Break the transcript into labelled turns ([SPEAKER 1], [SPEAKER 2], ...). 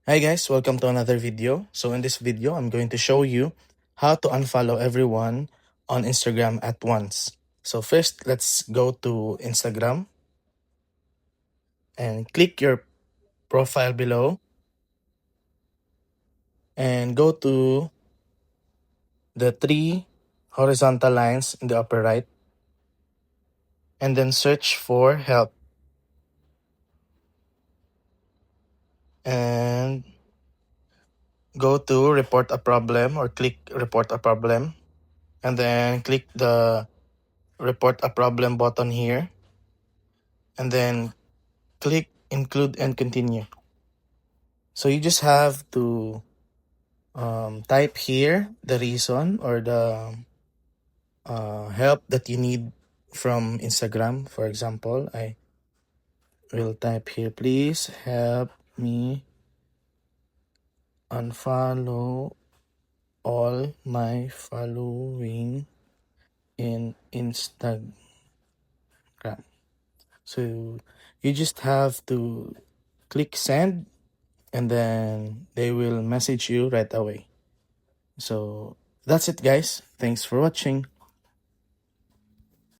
[SPEAKER 1] Hi guys, welcome to another video. So in this video, I'm going to show you how to unfollow everyone on Instagram at once. So first, let's go to Instagram and click your profile below and go to the three horizontal lines in the upper right and then search for help and go to report a problem or click report a problem and then click the report a problem button here and then click include and continue. So you just have to type here the reason or the help that you need from Instagram. For example, I will type here, please help me unfollow all my following in Instagram. So you just have to click send and then they will message you right away. So that's it, guys. Thanks for watching.